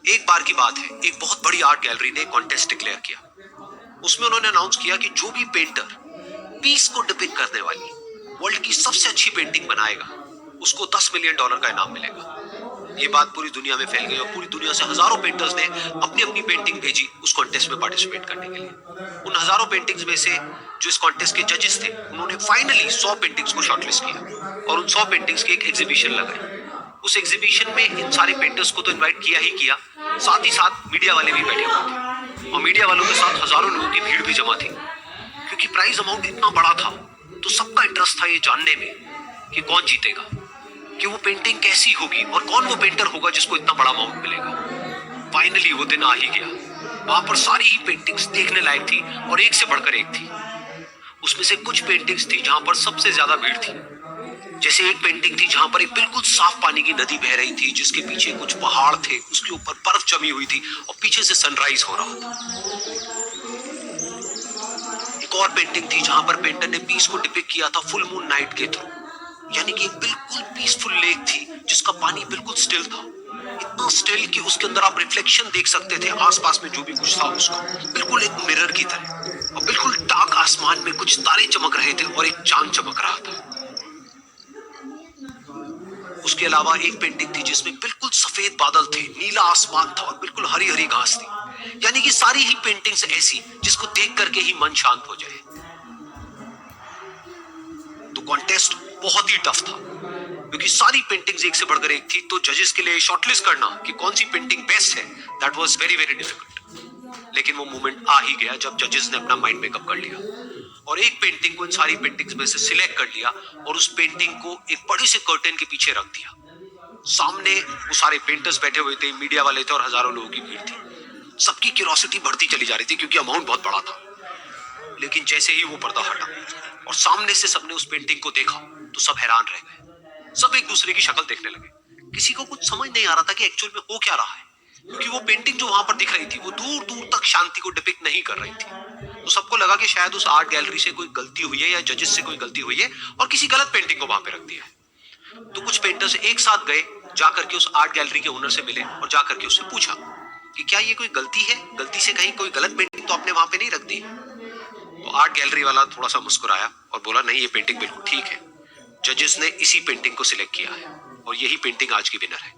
एक बार की बात है, एक बहुत बड़ी आर्ट गैलरी ने कॉन्टेस्ट डिक्लेयर किया। उसमें उन्होंने अनाउंस किया कि जो भी पेंटर पीस को डिपिक्ट करने वाली वर्ल्ड की सबसे अच्छी पेंटिंग बनाएगा, उसको $10 मिलियन का इनाम मिलेगा। ये बात पूरी दुनिया में फैल गई और पूरी दुनिया से हजारों पेंटर्स ने अपनी अपनी पेंटिंग भेजी उस कॉन्टेस्ट में पार्टिसिपेट करने के लिए। उन हजारों पेंटिंग्स में से जो इस कॉन्टेस्ट के जजेस थे, उन्होंने फाइनली 100 पेंटिंग्स को शॉर्टलिस्ट किया और उन 100 पेंटिंग्स की एक एग्जीबिशन लगाई। उस एग्जीबिशन में इन सारे पेंटर्स को तो इनवाइट किया ही किया, साथ ही साथ मीडिया वाले भी बैठे हुए थे और मीडिया वालों के साथ हजारों लोगों की भीड़ भी जमा थी। क्योंकि प्राइज अमाउंट इतना बड़ा था तो सबका इंटरेस्ट था ये जानने में कि कौन जीतेगा, कि वो पेंटिंग कैसी होगी और कौन वो पेंटर होगा जिसको इतना बड़ा अमाउंट मिलेगा। फाइनली वो दिन आ ही गया। वहां पर सारी ही पेंटिंग्स देखने लायक थी और एक से बढ़कर एक थी। उसमें से कुछ पेंटिंग्स थी जहां पर सबसे ज्यादा भीड़ थी। जैसे एक पेंटिंग थी जहां पर एक बिल्कुल साफ पानी की नदी बह रही थी, जिसके पीछे कुछ पहाड़ थे, उसके ऊपर बर्फ जमी हुई थी और पीछे से सनराइज हो रहा था। एक और पेंटिंग थी जहां पर पेंटर ने पीस को डिपिक्ट किया था फुल मून नाइट के थ्रू, यानी कि एक बिल्कुल पीसफुल लेक थी जिसका पानी बिल्कुल स्टिल था, इतना स्टिल कि उसके अंदर आप रिफ्लेक्शन देख सकते थे आसपास में जो भी कुछ था उसका, बिल्कुल एक मिरर की तरह। और बिल्कुल डार्क आसमान में कुछ तारे चमक रहे थे और एक चांद चमक रहा था। उसके अलावा एक पेंटिंग थी जिसमें बिल्कुल सफेद बादल थे, नीला आसमान था और बिल्कुल हरी हरी घास थी। यानी कि सारी ही पेंटिंग्स ऐसी जिसको देख करके ही मन शांत हो जाए। तो कॉन्टेस्ट बहुत ही टफ था क्योंकि सारी पेंटिंग्स एक से बढ़कर एक थी, तो जजेस के लिए शॉर्टलिस्ट करना कि कौन सी पेंटिंग बेस्ट है, that was very very difficult. लेकिन वो मोमेंट आ ही गया जब जजेस ने अपना माइंड मेकअप कर लिया और एक पेंटिंग को इन सारी पेंटिंग्स में से सिलेक्ट कर लिया और उस पेंटिंग को एक बड़े से कर्टेन के पीछे रख दिया। सामने वो सारे पेंटर्स बैठे हुए थे, मीडिया वाले थे और हजारों लोगों की भीड़ थी। सबकी क्यूरियोसिटी बढ़ती चली जा रही थी क्योंकि अमाउंट बहुत बड़ा था। लेकिन जैसे ही वो पर्दा हटा और सामने से सबने उस पेंटिंग को देखा तो सब हैरान रह गए। सब एक दूसरे की शक्ल देखने लगे। किसी को कुछ समझ नहीं आ रहा था कि एक्चुअल में हो क्या रहा है, क्योंकि वो पेंटिंग जो वहां पर दिख रही थी वो दूर दूर तक शांति को डिपिक्ट नहीं कर रही थी। तो सबको लगा कि शायद उस आर्ट गैलरी से कोई गलती हुई है या जजेस से कोई गलती हुई है और किसी गलत पेंटिंग को वहां पे रख दिया है। तो कुछ पेंटर्स एक साथ गए, जाकर के उस आर्ट गैलरी के ओनर से मिले और जाकर के उससे पूछा कि क्या ये कोई गलती है, गलती से कहीं कोई गलत पेंटिंग तो आपने वहां पे नहीं रख दी। तो आर्ट गैलरी वाला थोड़ा सा मुस्कुराया और बोला नहीं, ये पेंटिंग बिल्कुल ठीक है। जजेस ने इसी पेंटिंग को सिलेक्ट किया है और यही पेंटिंग आज की विनर है।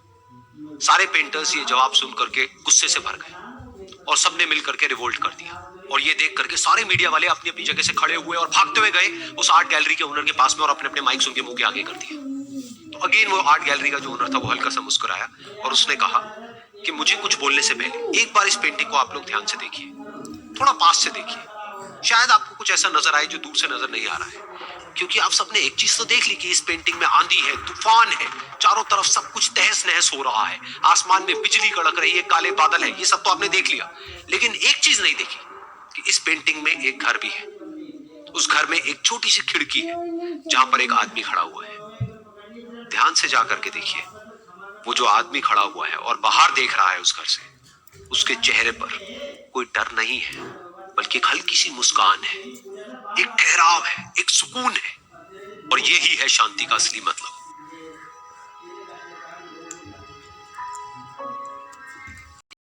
सारे पेंटर्स ये जवाब सुन करके गुस्से से भर गए और सबने मिल करके रिवोल्ट कर दिया। और ये देख करके सारे मीडिया वाले अपनी अपनी जगह से खड़े हुए और भागते हुए गए उस आर्ट गैलरी के ओनर के पास में और अपने अपने माइक उनके मुंह के आगे कर दिए। तो अगेन वो आर्ट गैलरी का जो ओनर था वो हल्का सा मुस्कुराया और उसने कहा कि मुझे कुछ बोलने से पहले एक बार इस पेंटिंग को आप लोग ध्यान से देखिए, थोड़ा पास से देखिए, शायद आपको कुछ ऐसा नजर आए जो दूर से नजर नहीं आ रहा है। क्योंकि आप सबने एक चीज तो देख ली कि इस पेंटिंग में आंधी है, तूफान है, चारों तरफ सब कुछ तहस नहस हो रहा है, आसमान में बिजली कड़क रही है, काले बादल है, ये सब तो आपने देख लिया। लेकिन एक चीज नहीं देखी कि इस पेंटिंग में एक घर भी है। उस घर में एक छोटी सी खिड़की है जहां पर एक आदमी खड़ा हुआ है। ध्यान से जाकर के देखिए, वो जो आदमी खड़ा हुआ है और बाहर देख रहा है उस घर से, उसके चेहरे पर कोई डर नहीं है बल्कि एक हल्की सी मुस्कान है, एक ठहराव है, एक सुकून है। और यही है शांति का असली मतलब।